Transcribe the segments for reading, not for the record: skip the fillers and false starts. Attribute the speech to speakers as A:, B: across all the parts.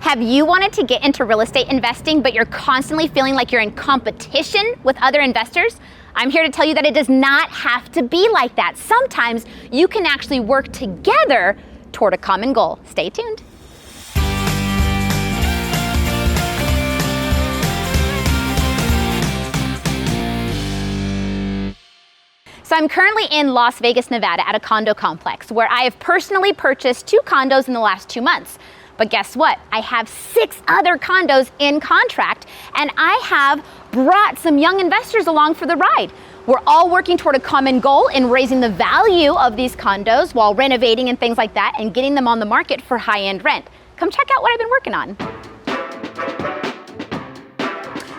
A: Have you wanted to get into real estate investing, but you're constantly feeling like you're in competition with other investors? I'm here to tell you that it does not have to be like that. Sometimes you can actually work together toward a common goal. Stay tuned. So I'm currently in Las Vegas, Nevada at a condo complex where I have personally purchased 2 condos in the last 2 months. But guess what? I have 6 other condos in contract, and I have brought some young investors along for the ride. We're all working toward a common goal in raising the value of these condos while renovating and things like that and getting them on the market for high-end rent. Come check out what I've been working on.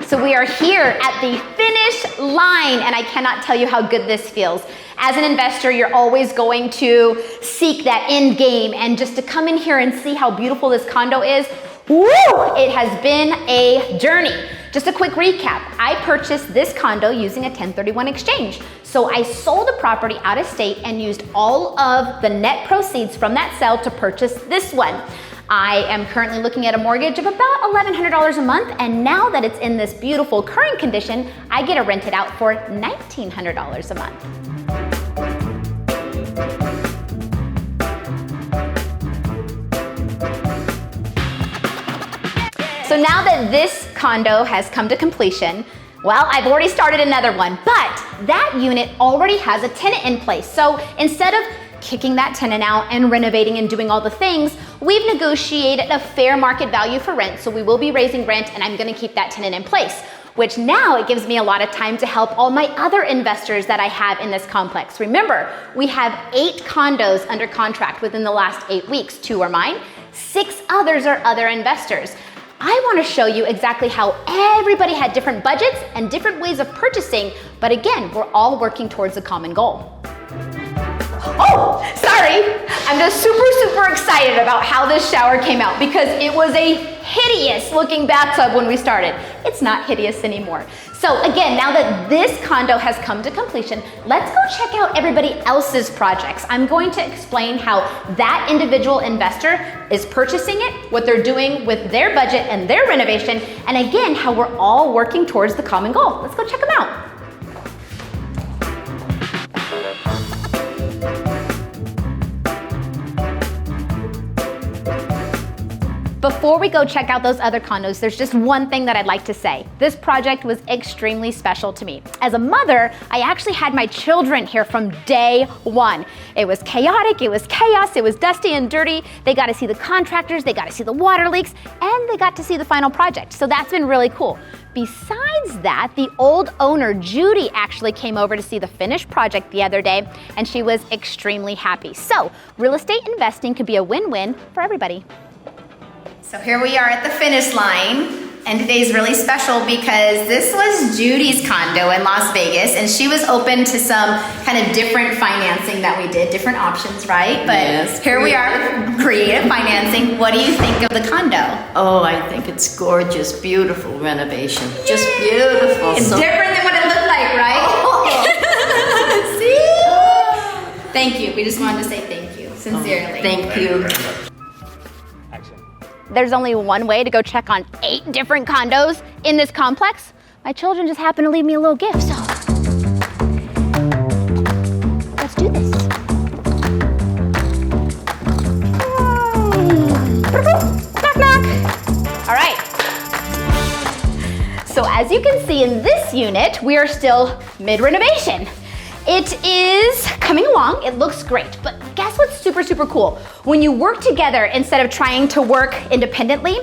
A: So we are here at the finish line, and I cannot tell you how good this feels. As an investor, you're always going to seek that end game, and just to come in here and see how beautiful this condo is, woo, it has been a journey. Just a quick recap. I purchased this condo using a 1031 exchange. So I sold the property out of state and used all of the net proceeds from that sale to purchase this one. I am currently looking at a mortgage of about $1,100 a month, and now that it's in this beautiful current condition, I get to rent it out for $1,900 a month. So now that this condo has come to completion, well, I've already started another one, but that unit already has a tenant in place. So instead of kicking that tenant out and renovating and doing all the things, we've negotiated a fair market value for rent. So we will be raising rent, and I'm gonna keep that tenant in place, which now it gives me a lot of time to help all my other investors that I have in this complex. Remember, we have 8 condos under contract within the last 8 weeks. 2 are mine, 6 others are other investors. I want to show you exactly how everybody had different budgets and different ways of purchasing, but again, we're all working towards a common goal. Oh, sorry. I'm just super excited about how this shower came out because it was a hideous looking bathtub when we started. It's not hideous anymore. So again, now that this condo has come to completion, let's go check out everybody else's projects. I'm going to explain how that individual investor is purchasing it, what they're doing with their budget and their renovation, and again, how we're all working towards the common goal. Let's go check them out. Before we go check out those other condos, there's just one thing that I'd like to say. This project was extremely special to me. As a mother, I actually had my children here from day one. It was chaotic, it was chaos, it was dusty and dirty. They got to see the contractors, they got to see the water leaks, and they got to see the final project. So that's been really cool. Besides that, the old owner, Judy, actually came over to see the finished project the other day, and she was extremely happy. So real estate investing could be a win-win for everybody.
B: So here we are at the finish line, and today's really special because this was Judy's condo in Las Vegas, and she was open to some kind of different financing that we did, different options, right? But yes, here we are, creative financing. What do you think of the condo?
C: Oh, I think it's gorgeous, beautiful renovation. Yay! Just beautiful.
B: It's different than what it looked like, right? Oh. See? Thank you. We just wanted to say thank you, sincerely.
C: Thank you.
A: There's only one way to go check on 8 different condos in this complex. My children just happened to leave me a little gift, so let's do this. Knock, knock. All right. So as you can see in this unit, we are still mid-renovation. It is coming along, it looks great, but guess what's super cool? When you work together instead of trying to work independently,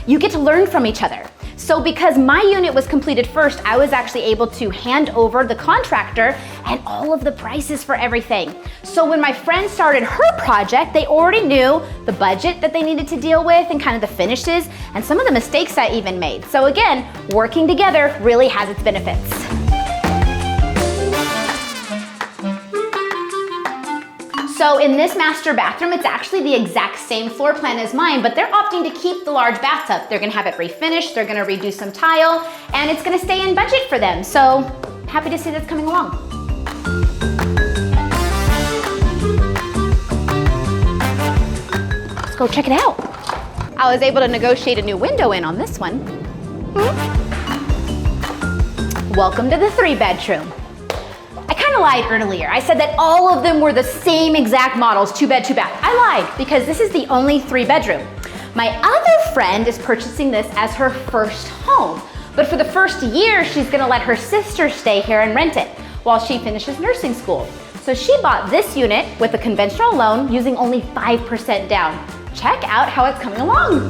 A: you get to learn from each other. So because my unit was completed first, I was actually able to hand over the contractor and all of the prices for everything. So when my friend started her project, they already knew the budget that they needed to deal with and kind of the finishes and some of the mistakes I even made. So again, working together really has its benefits. So in this master bathroom, it's actually the exact same floor plan as mine, but they're opting to keep the large bathtub. They're gonna have it refinished, they're gonna redo some tile, and it's gonna stay in budget for them. So happy to see that's coming along. Let's go check it out. I was able to negotiate a new window in on this one. Welcome to the 3-bedroom. I kind of lied earlier. I said that all of them were the same exact models, 2-bed, 2-bath. I lied because this is the only 3-bedroom. My other friend is purchasing this as her first home. But for the first year, she's gonna let her sister stay here and rent it while she finishes nursing school. So she bought this unit with a conventional loan using only 5% down. Check out how it's coming along.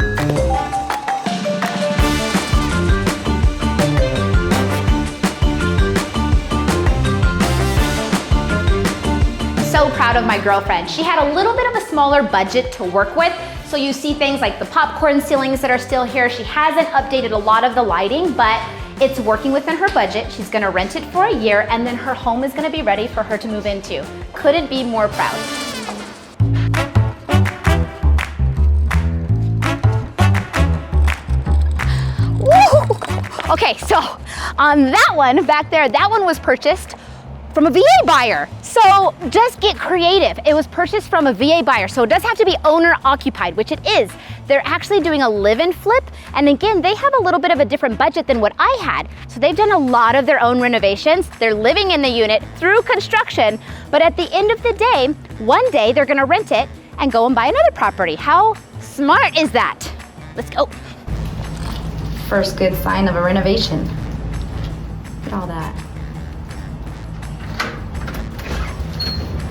A: So proud of my girlfriend. She had a little bit of a smaller budget to work with, so you see things like the popcorn ceilings that are still here. She hasn't updated a lot of the lighting, but it's working within her budget. She's gonna rent it for a year, and then her home is gonna be ready for her to move into. Couldn't be more proud. Woo! Okay, so on that one back there, that one was purchased from a VA buyer. So just get creative. It was purchased from a VA buyer, so it does have to be owner occupied, which it is. They're actually doing a live-in flip, and again, they have a little bit of a different budget than what I had. So they've done a lot of their own renovations. They're living in the unit through construction, but at the end of the day, one day they're gonna rent it and go and buy another property. How smart is that? Let's go. First good sign of a renovation. Look at all that.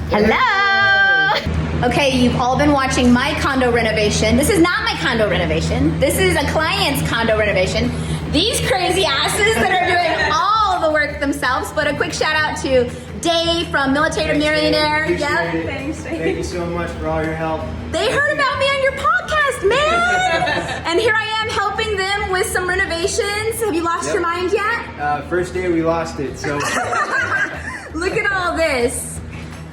B: Hello! Okay, you've all been watching my condo renovation. This is not my condo renovation. This is a client's condo renovation. These crazy asses that are doing all the work themselves, but a quick shout out to Dave from Military to Millionaire.
D: Thank you so much for all your help.
B: They heard about me on your podcast, man! And here I am helping them with some renovations. Have you lost your mind yet?
D: First day we lost it, so.
B: Look at all this.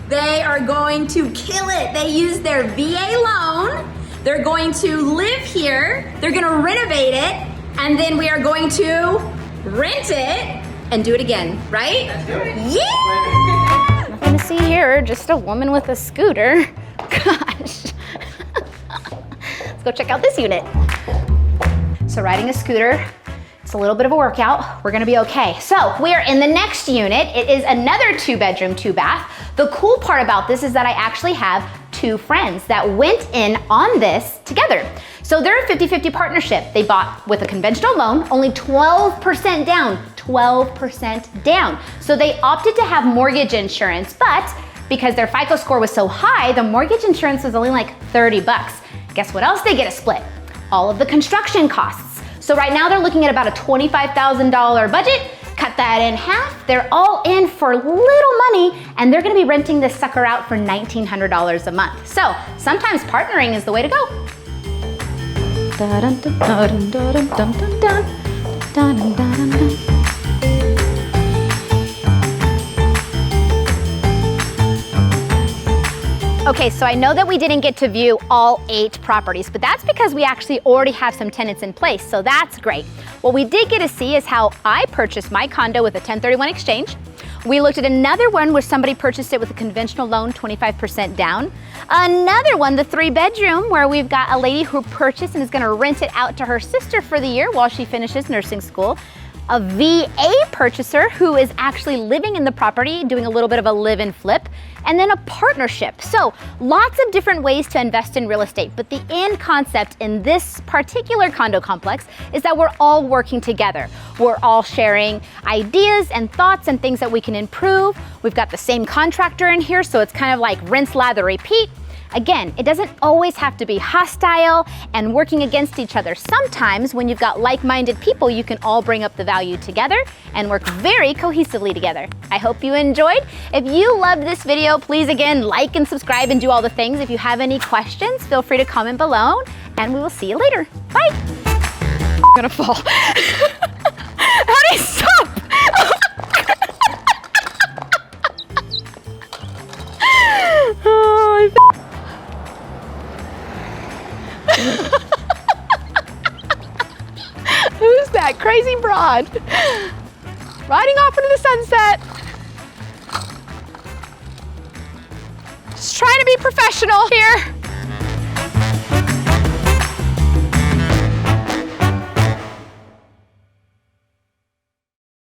B: They are going to kill it. They used their VA loan. They're going to live here. They're gonna renovate it. And then we are going to rent it and do it again, right? Yeah!
A: Nothing to see here, just a woman with a scooter. Gosh. Let's go check out this unit. So riding a scooter, it's a little bit of a workout. We're gonna be okay. So we are in the next unit. It is another 2-bedroom, 2-bath. The cool part about this is that I actually have 2 friends that went in on this together. So they're a 50-50 partnership. They bought with a conventional loan, only 12% down, 12% down. So they opted to have mortgage insurance, but because their FICO score was so high, the mortgage insurance was only like 30 bucks. Guess what else they get a split? All of the construction costs. So right now they're looking at about a $25,000 budget. Cut that in half. They're all in for little money, and they're gonna be renting this sucker out for $1,900 a month. So sometimes partnering is the way to go. Okay, so I know that we didn't get to view all 8 properties, but that's because we actually already have some tenants in place, so that's great. What we did get to see is how I purchased my condo with a 1031 exchange. We looked at another one where somebody purchased it with a conventional loan, 25% down. Another one, the 3-bedroom, where we've got a lady who purchased and is gonna rent it out to her sister for the year while she finishes nursing school. A VA purchaser who is actually living in the property, doing a little bit of a live-in flip, and then a partnership. So lots of different ways to invest in real estate, but the end concept in this particular condo complex is that we're all working together. We're all sharing ideas and thoughts and things that we can improve. We've got the same contractor in here, so it's kind of like rinse, lather, repeat. Again, it doesn't always have to be hostile and working against each other. Sometimes when you've got like-minded people, you can all bring up the value together and work very cohesively together. I hope you enjoyed. If you loved this video, please again, like and subscribe and do all the things. If you have any questions, feel free to comment below and we will see you later. Bye. I'm gonna fall. How do you stop? Who's that crazy broad? Riding off into the sunset. Just trying to be professional here.